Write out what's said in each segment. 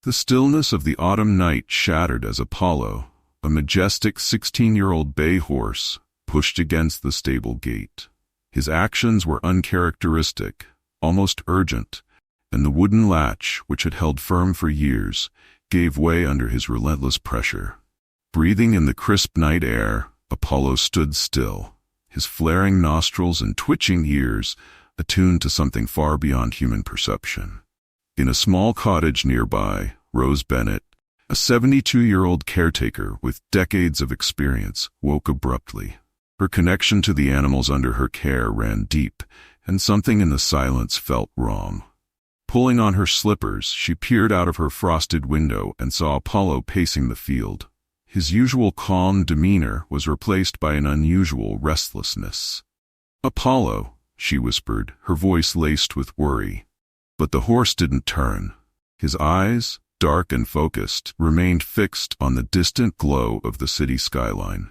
The stillness of the autumn night shattered as Apollo, a majestic 16-year-old bay horse, pushed against the stable gate. His actions were uncharacteristic, almost urgent, and the wooden latch, which had held firm for years, gave way under his relentless pressure. Breathing in the crisp night air, Apollo stood still, his flaring nostrils and twitching ears attuned to something far beyond human perception. In a small cottage nearby, Rose Bennett, a 72-year-old caretaker with decades of experience, woke abruptly. Her connection to the animals under her care ran deep, and something in the silence felt wrong. Pulling on her slippers, she peered out of her frosted window and saw Apollo pacing the field. His usual calm demeanor was replaced by an unusual restlessness. "Apollo," she whispered, her voice laced with worry. But the horse didn't turn. His eyes, dark and focused, remained fixed on the distant glow of the city skyline.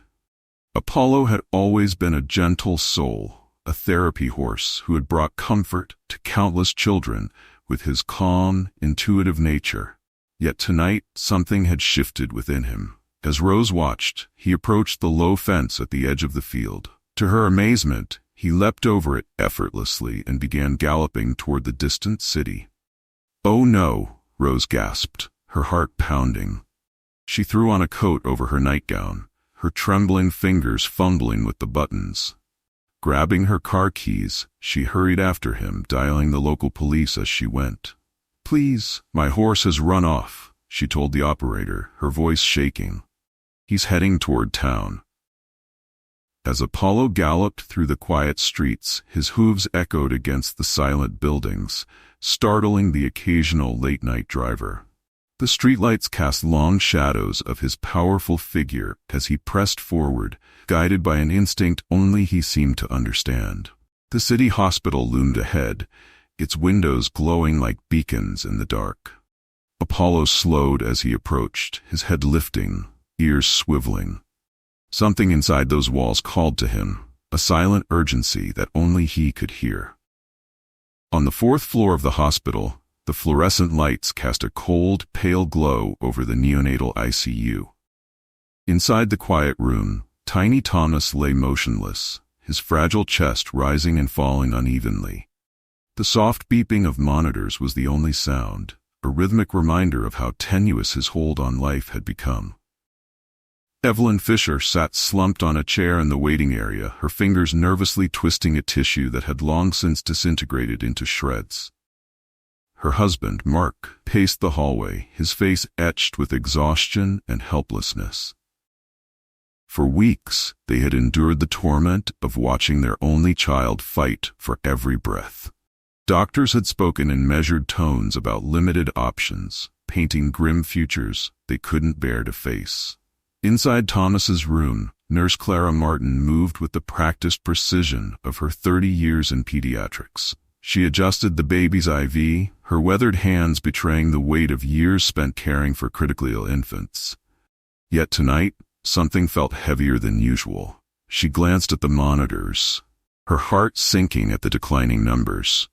Apollo had always been a gentle soul, a therapy horse who had brought comfort to countless children with his calm, intuitive nature. Yet tonight, something had shifted within him. As Rose watched, he approached the low fence at the edge of the field. To her amazement, he leapt over it effortlessly and began galloping toward the distant city. "Oh no," Rose gasped, her heart pounding. She threw on a coat over her nightgown, her trembling fingers fumbling with the buttons. Grabbing her car keys, she hurried after him, dialing the local police as she went. "Please, my horse has run off," she told the operator, her voice shaking. "He's heading toward town." As Apollo galloped through the quiet streets, his hooves echoed against the silent buildings, startling the occasional late-night driver. The streetlights cast long shadows of his powerful figure as he pressed forward, guided by an instinct only he seemed to understand. The city hospital loomed ahead, its windows glowing like beacons in the dark. Apollo slowed as he approached, his head lifting, ears swiveling. Something inside those walls called to him, a silent urgency that only he could hear. On the 4th floor of the hospital, the fluorescent lights cast a cold, pale glow over the neonatal ICU. Inside the quiet room, tiny Thomas lay motionless, his fragile chest rising and falling unevenly. The soft beeping of monitors was the only sound, a rhythmic reminder of how tenuous his hold on life had become. Evelyn Fisher sat slumped on a chair in the waiting area, her fingers nervously twisting a tissue that had long since disintegrated into shreds. Her husband, Mark, paced the hallway, his face etched with exhaustion and helplessness. For weeks, they had endured the torment of watching their only child fight for every breath. Doctors had spoken in measured tones about limited options, painting grim futures they couldn't bear to face. Inside Thomas's room, Nurse Clara Martin moved with the practiced precision of her 30 years in pediatrics. She adjusted the baby's IV, her weathered hands betraying the weight of years spent caring for critically ill infants. Yet tonight, something felt heavier than usual. She glanced at the monitors, her heart sinking at the declining numbers.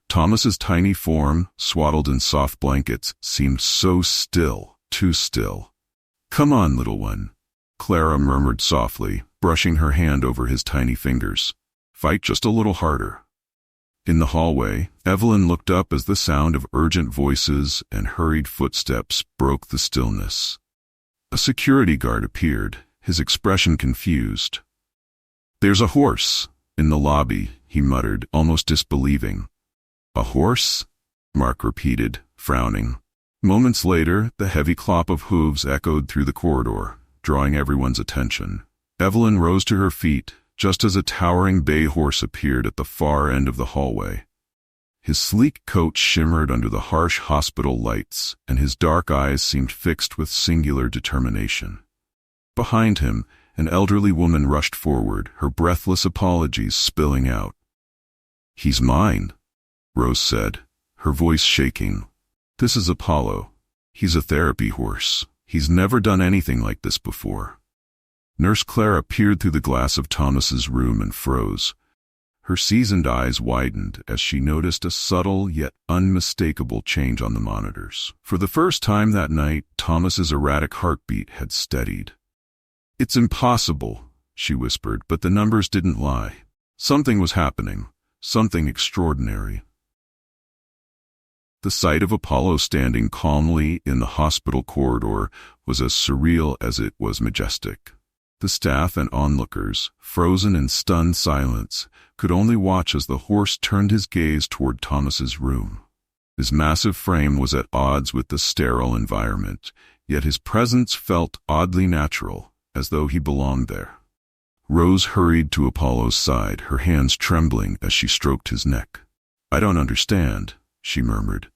Thomas's tiny form, swaddled in soft blankets, seemed so still, too still. "Come on, little one," Clara murmured softly, brushing her hand over his tiny fingers. "Fight just a little harder." In the hallway, Evelyn looked up as the sound of urgent voices and hurried footsteps broke the stillness. A security guard appeared, his expression confused. "There's a horse in the lobby," he muttered, almost disbelieving. "A horse?" Mark repeated, frowning. Moments later, the heavy clop of hooves echoed through the corridor, drawing everyone's attention. Evelyn rose to her feet, just as a towering bay horse appeared at the far end of the hallway. His sleek coat shimmered under the harsh hospital lights, and his dark eyes seemed fixed with singular determination. Behind him, an elderly woman rushed forward, her breathless apologies spilling out. "He's mine," Rose said, her voice shaking. "This is Apollo. He's a therapy horse. He's never done anything like this before." Nurse Clara peered through the glass of Thomas's room and froze, Her seasoned eyes widened as she noticed a subtle yet unmistakable change on the monitors. For the first time that night, Thomas's erratic heartbeat had steadied. "It's impossible," she whispered, but the numbers didn't lie. Something was happening, something extraordinary. The sight of Apollo standing calmly in the hospital corridor was as surreal as it was majestic. The staff and onlookers, frozen in stunned silence, could only watch as the horse turned his gaze toward Thomas's room. His massive frame was at odds with the sterile environment, yet his presence felt oddly natural, as though he belonged there. Rose hurried to Apollo's side, her hands trembling as she stroked his neck. "I don't understand," she murmured.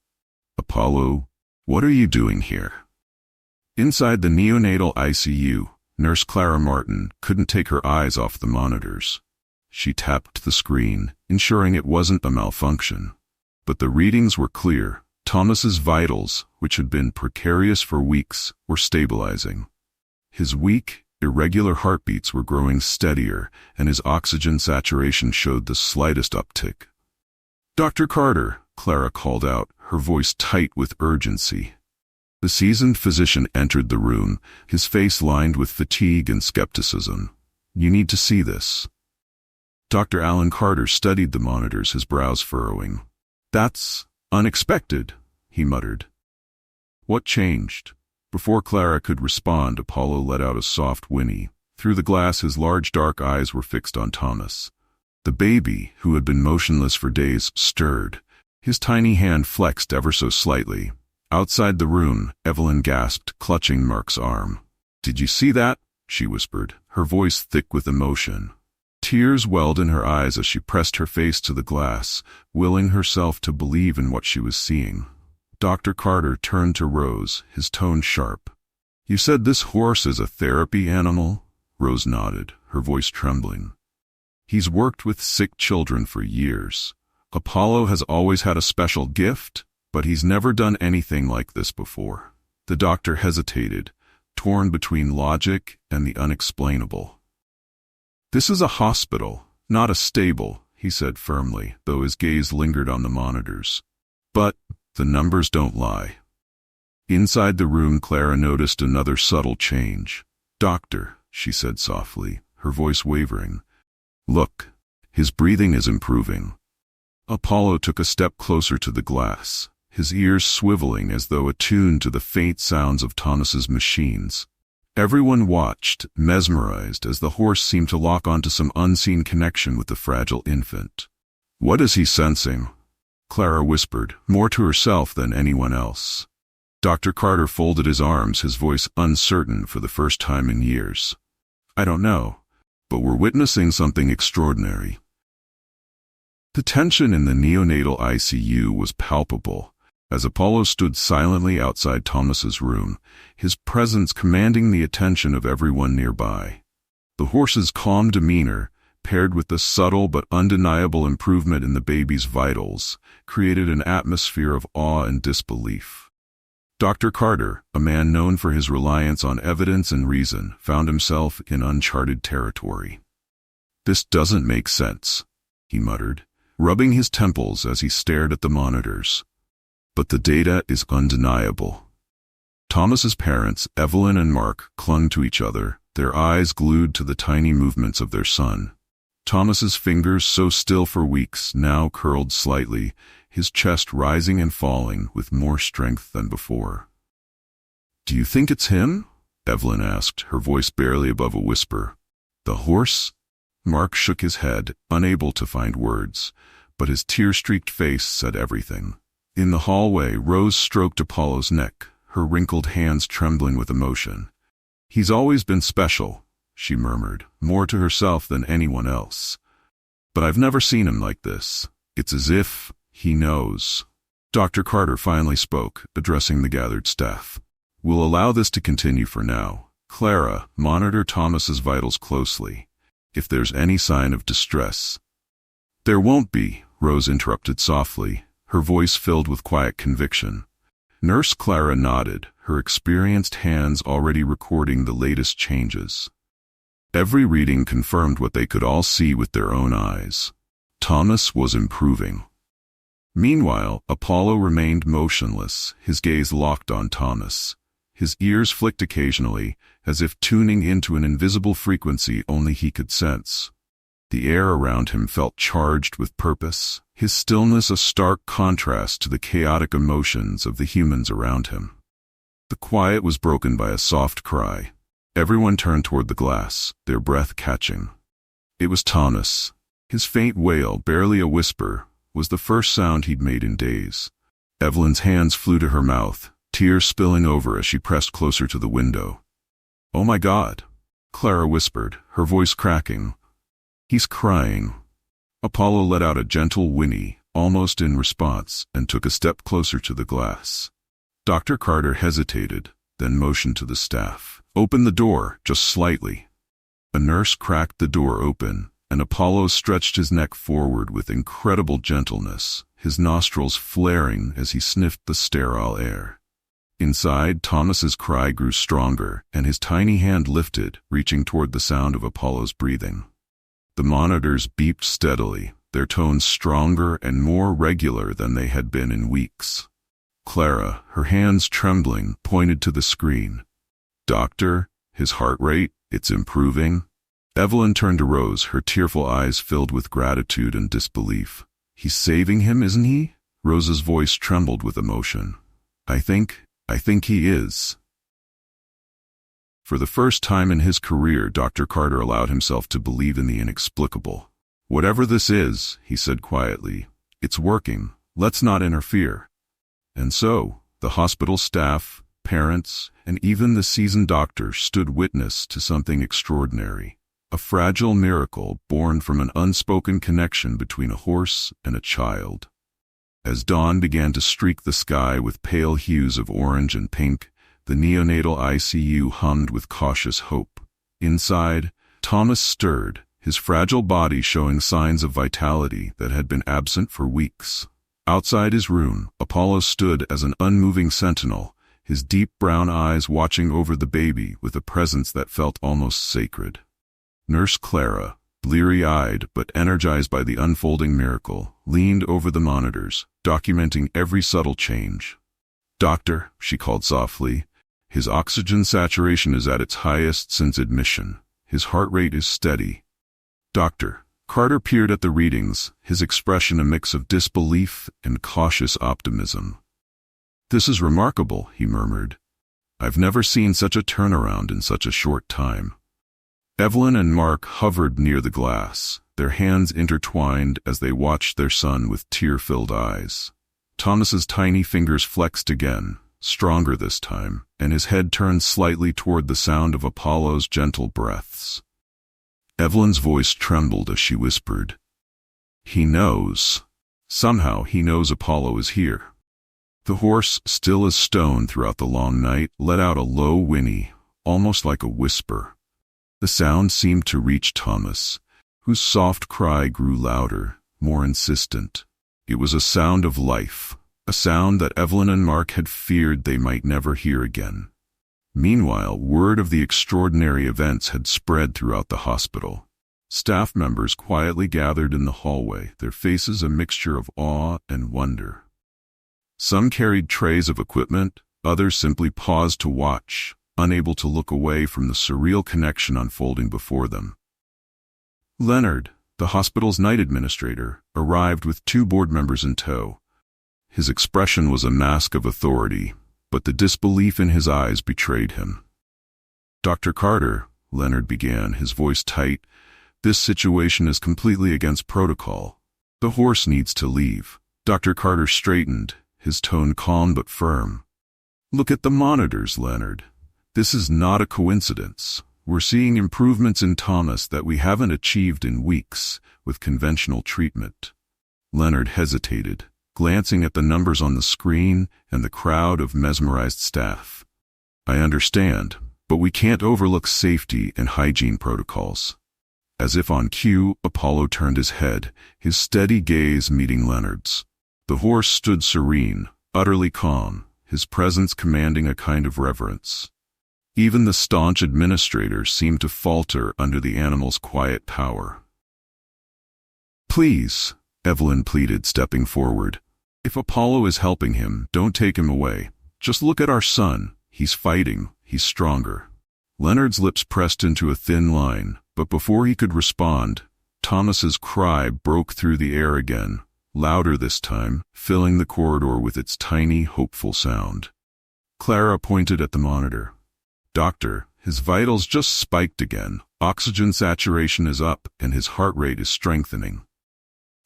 "Apollo, what are you doing here?" Inside the neonatal ICU, Nurse Clara Martin couldn't take her eyes off the monitors. She tapped the screen, ensuring it wasn't a malfunction. But the readings were clear. Thomas's vitals, which had been precarious for weeks, were stabilizing. His weak, irregular heartbeats were growing steadier, and his oxygen saturation showed the slightest uptick. "Dr. Carter," Clara called out, her voice tight with urgency. The seasoned physician entered the room, his face lined with fatigue and skepticism. "You need to see this." Dr. Alan Carter studied the monitors, his brows furrowing. "That's unexpected," he muttered. "What changed?" Before Clara could respond, Apollo let out a soft whinny. Through the glass, his large dark eyes were fixed on Thomas. The baby, who had been motionless for days, stirred. His tiny hand flexed ever so slightly. Outside the room, Evelyn gasped, clutching Mark's arm. "Did you see that?" she whispered, her voice thick with emotion. Tears welled in her eyes as she pressed her face to the glass, willing herself to believe in what she was seeing. Dr. Carter turned to Rose, his tone sharp. "You said this horse is a therapy animal?" Rose nodded, her voice trembling. "He's worked with sick children for years. Apollo has always had a special gift, but he's never done anything like this before." The doctor hesitated, torn between logic and the unexplainable. "This is a hospital, not a stable," he said firmly, though his gaze lingered on the monitors. "But the numbers don't lie." Inside the room, Clara noticed another subtle change. "Doctor," she said softly, her voice wavering. "Look, his breathing is improving." Apollo took a step closer to the glass, his ears swiveling as though attuned to the faint sounds of Thomas's machines. Everyone watched, mesmerized, as the horse seemed to lock onto some unseen connection with the fragile infant. "What is he sensing?" Clara whispered, more to herself than anyone else. Dr. Carter folded his arms, his voice uncertain for the first time in years. "I don't know, but we're witnessing something extraordinary." The tension in the neonatal ICU was palpable. As Apollo stood silently outside Thomas's room, his presence commanding the attention of everyone nearby. The horse's calm demeanor, paired with the subtle but undeniable improvement in the baby's vitals, created an atmosphere of awe and disbelief. Dr. Carter, a man known for his reliance on evidence and reason, found himself in uncharted territory. "This doesn't make sense," he muttered, rubbing his temples as he stared at the monitors. "But the data is undeniable." Thomas's parents, Evelyn and Mark, clung to each other, their eyes glued to the tiny movements of their son. Thomas's fingers, so still for weeks, now curled slightly, his chest rising and falling with more strength than before. "Do you think it's him?" Evelyn asked, her voice barely above a whisper. "The horse?" Mark shook his head, unable to find words, but his tear-streaked face said everything. In the hallway, Rose stroked Apollo's neck, her wrinkled hands trembling with emotion. "He's always been special," she murmured, more to herself than anyone else. "But I've never seen him like this. It's as if he knows." Dr. Carter finally spoke, addressing the gathered staff. "We'll allow this to continue for now. Clara, monitor Thomas's vitals closely. If there's any sign of distress—" "There won't be," Rose interrupted softly, her voice filled with quiet conviction. Nurse Clara nodded, her experienced hands already recording the latest changes. Every reading confirmed what they could all see with their own eyes. Thomas was improving. Meanwhile, Apollo remained motionless, his gaze locked on Thomas. His ears flicked occasionally, as if tuning into an invisible frequency only he could sense. The air around him felt charged with purpose, his stillness a stark contrast to the chaotic emotions of the humans around him. The quiet was broken by a soft cry. Everyone turned toward the glass, their breath catching. It was Thomas. His faint wail, barely a whisper, was the first sound he'd made in days. Evelyn's hands flew to her mouth, tears spilling over as she pressed closer to the window. "Oh my God," Clara whispered, her voice cracking. "He's crying." Apollo let out a gentle whinny, almost in response, and took a step closer to the glass. Dr. Carter hesitated, then motioned to the staff. "Open the door, just slightly." A nurse cracked the door open, and Apollo stretched his neck forward with incredible gentleness, his nostrils flaring as he sniffed the sterile air. Inside, Thomas's cry grew stronger, and his tiny hand lifted, reaching toward the sound of Apollo's breathing. The monitors beeped steadily, their tones stronger and more regular than they had been in weeks. Clara, her hands trembling, pointed to the screen. "Doctor, his heart rate, it's improving." Evelyn turned to Rose, her tearful eyes filled with gratitude and disbelief. "He's saving him, isn't he?" Rose's voice trembled with emotion. I think he is." For the first time in his career, Dr. Carter allowed himself to believe in the inexplicable. "Whatever this is," he said quietly, "it's working. Let's not interfere." And so, the hospital staff, parents, and even the seasoned doctor stood witness to something extraordinary. A fragile miracle born from an unspoken connection between a horse and a child. As dawn began to streak the sky with pale hues of orange and pink, the neonatal ICU hummed with cautious hope. Inside, Thomas stirred, his fragile body showing signs of vitality that had been absent for weeks. Outside his room, Apollo stood as an unmoving sentinel, his deep brown eyes watching over the baby with a presence that felt almost sacred. Nurse Clara, bleary-eyed but energized by the unfolding miracle, leaned over the monitors, documenting every subtle change. "Doctor," she called softly, "his oxygen saturation is at its highest since admission. His heart rate is steady." "Doctor." Carter peered at the readings, his expression a mix of disbelief and cautious optimism. "This is remarkable," he murmured. "I've never seen such a turnaround in such a short time." Evelyn and Mark hovered near the glass, their hands intertwined as they watched their son with tear-filled eyes. Thomas's tiny fingers flexed again, stronger this time, and his head turned slightly toward the sound of Apollo's gentle breaths. Evelyn's voice trembled as she whispered, "He knows. Somehow he knows Apollo is here." The horse, still as stone throughout the long night, let out a low whinny, almost like a whisper. The sound seemed to reach Thomas, whose soft cry grew louder, more insistent. It was a sound of life, a sound that Evelyn and Mark had feared they might never hear again. Meanwhile, word of the extraordinary events had spread throughout the hospital. Staff members quietly gathered in the hallway, their faces a mixture of awe and wonder. Some carried trays of equipment, others simply paused to watch, unable to look away from the surreal connection unfolding before them. Leonard, the hospital's night administrator, arrived with 2 board members in tow. His expression was a mask of authority, but the disbelief in his eyes betrayed him. "Dr. Carter," Leonard began, his voice tight, "this situation is completely against protocol. The horse needs to leave." Dr. Carter straightened, his tone calm but firm. "Look at the monitors, Leonard. This is not a coincidence. We're seeing improvements in Thomas that we haven't achieved in weeks with conventional treatment." Leonard hesitated, glancing at the numbers on the screen and the crowd of mesmerized staff. "I understand, but we can't overlook safety and hygiene protocols." As if on cue, Apollo turned his head, his steady gaze meeting Leonard's. The horse stood serene, utterly calm, his presence commanding a kind of reverence. Even the staunch administrator seemed to falter under the animal's quiet power. Please, Evelyn pleaded, stepping forward. If Apollo is helping him, don't take him away. Just look at our son. He's fighting. He's stronger. Leonard's lips pressed into a thin line, but before he could respond, Thomas's cry broke through the air again, louder this time, filling the corridor with its tiny, hopeful sound. Clara pointed at the monitor. Doctor, his vitals just spiked again. Oxygen saturation is up, and his heart rate is strengthening.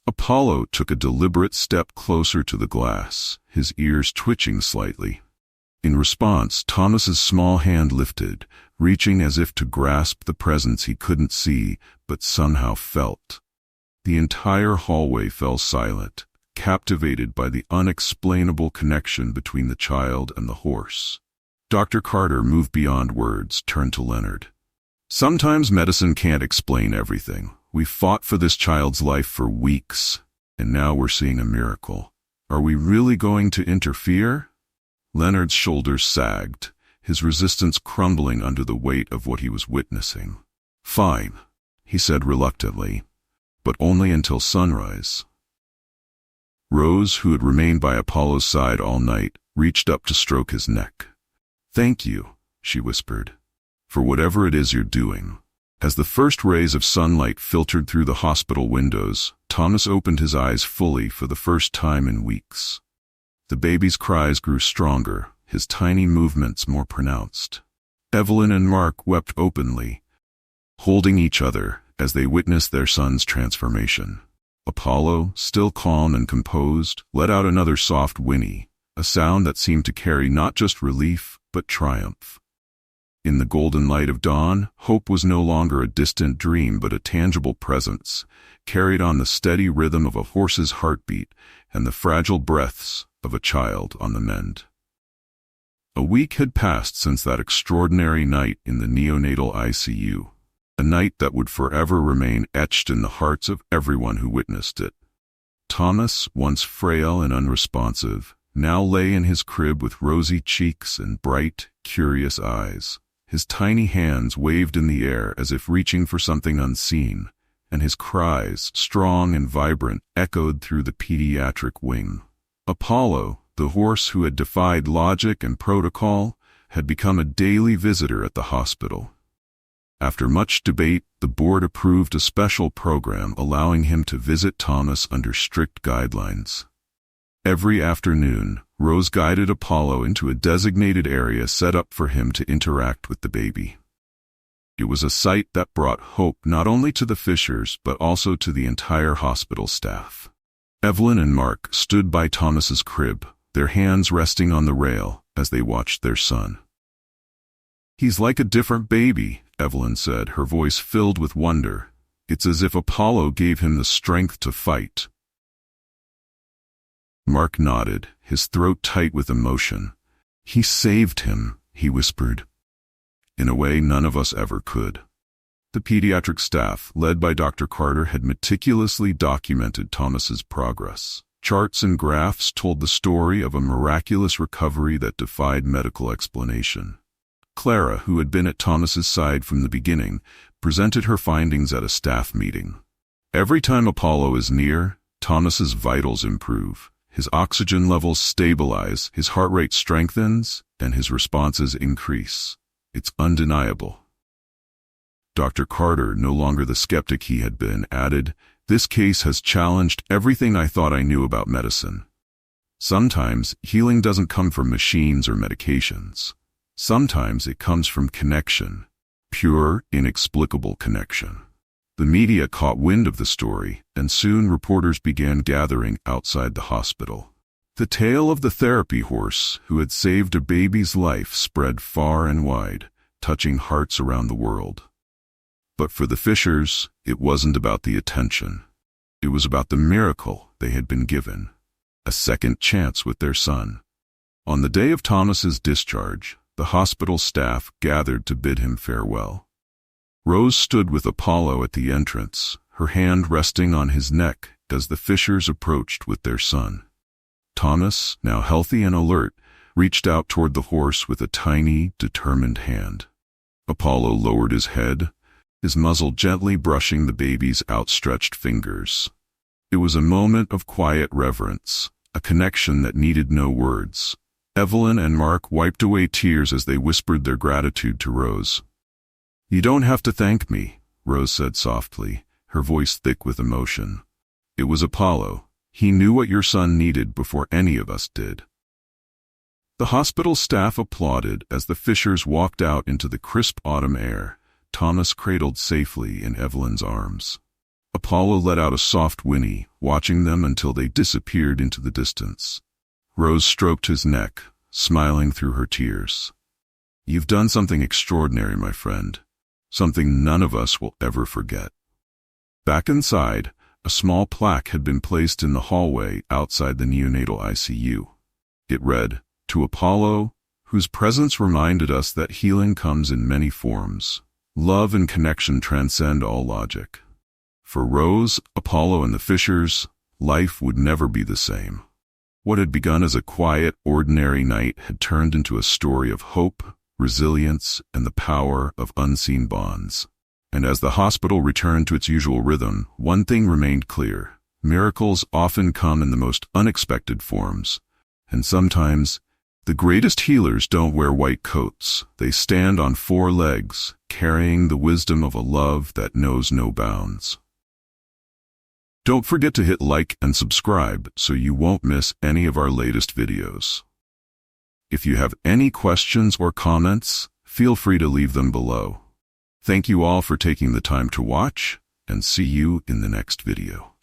Apollo took a deliberate step closer to the glass, his ears twitching slightly. In response, Thomas's small hand lifted, reaching as if to grasp the presence he couldn't see, but somehow felt. The entire hallway fell silent, captivated by the unexplainable connection between the child and the horse. Dr. Carter moved beyond words, turned to Leonard. Sometimes medicine can't explain everything. We fought for this child's life for weeks, and now we're seeing a miracle. Are we really going to interfere? Leonard's shoulders sagged, his resistance crumbling under the weight of what he was witnessing. Fine, he said reluctantly, but only until sunrise. Rose, who had remained by Apollo's side all night, reached up to stroke his neck. Thank you, she whispered, for whatever it is you're doing. As the first rays of sunlight filtered through the hospital windows, Thomas opened his eyes fully for the first time in weeks. The baby's cries grew stronger, his tiny movements more pronounced. Evelyn and Mark wept openly, holding each other as they witnessed their son's transformation. Apollo, still calm and composed, let out another soft whinny, a sound that seemed to carry not just relief, but triumph. In the golden light of dawn, hope was no longer a distant dream but a tangible presence, carried on the steady rhythm of a horse's heartbeat and the fragile breaths of a child on the mend. A week had passed since that extraordinary night in the neonatal ICU, a night that would forever remain etched in the hearts of everyone who witnessed it. Thomas, once frail and unresponsive, now lay in his crib with rosy cheeks and bright, curious eyes. His tiny hands waved in the air as if reaching for something unseen, and his cries, strong and vibrant, echoed through the pediatric wing. Apollo, the horse who had defied logic and protocol, had become a daily visitor at the hospital. After much debate, the board approved a special program allowing him to visit Thomas under strict guidelines. Every afternoon, Rose guided Apollo into a designated area set up for him to interact with the baby. It was a sight that brought hope not only to the Fishers but also to the entire hospital staff. Evelyn and Mark stood by Thomas's crib, their hands resting on the rail as they watched their son. He's like a different baby, Evelyn said, her voice filled with wonder. It's as if Apollo gave him the strength to fight. Mark nodded, his throat tight with emotion. He saved him, he whispered, in a way none of us ever could. The pediatric staff, led by Dr. Carter, had meticulously documented Thomas's progress. Charts and graphs told the story of a miraculous recovery that defied medical explanation. Clara, who had been at Thomas's side from the beginning, presented her findings at a staff meeting. Every time Apollo is near, Thomas's vitals improve. His oxygen levels stabilize, his heart rate strengthens, and his responses increase. It's undeniable. Dr. Carter, no longer the skeptic he had been, added, "This case has challenged everything I thought I knew about medicine. Sometimes healing doesn't come from machines or medications. Sometimes it comes from connection, pure, inexplicable connection." The media caught wind of the story, and soon reporters began gathering outside the hospital. The tale of the therapy horse who had saved a baby's life spread far and wide, touching hearts around the world. But for the Fishers, it wasn't about the attention. It was about the miracle they had been given, a second chance with their son. On the day of Thomas's discharge, the hospital staff gathered to bid him farewell. Rose stood with Apollo at the entrance, her hand resting on his neck as the Fishers approached with their son. Thomas, now healthy and alert, reached out toward the horse with a tiny, determined hand. Apollo lowered his head, his muzzle gently brushing the baby's outstretched fingers. It was a moment of quiet reverence, a connection that needed no words. Evelyn and Mark wiped away tears as they whispered their gratitude to Rose. "You don't have to thank me," Rose said softly, her voice thick with emotion. "It was Apollo. He knew what your son needed before any of us did." The hospital staff applauded as the Fishers walked out into the crisp autumn air, Thomas cradled safely in Evelyn's arms. Apollo let out a soft whinny, watching them until they disappeared into the distance. Rose stroked his neck, smiling through her tears. "You've done something extraordinary, my friend. Something none of us will ever forget." Back inside, a small plaque had been placed in the hallway outside the neonatal ICU. It read, "To Apollo, whose presence reminded us that healing comes in many forms. Love and connection transcend all logic." For Rose, Apollo, and the Fishers, life would never be the same. What had begun as a quiet, ordinary night had turned into a story of hope, resilience, and the power of unseen bonds. And as the hospital returned to its usual rhythm, one thing remained clear: miracles often come in the most unexpected forms, and sometimes the greatest healers don't wear white coats. They stand on 4 legs, carrying the wisdom of a love that knows no bounds. Don't forget to hit like and subscribe so you won't miss any of our latest videos. If you have any questions or comments, feel free to leave them below. Thank you all for taking the time to watch, and see you in the next video.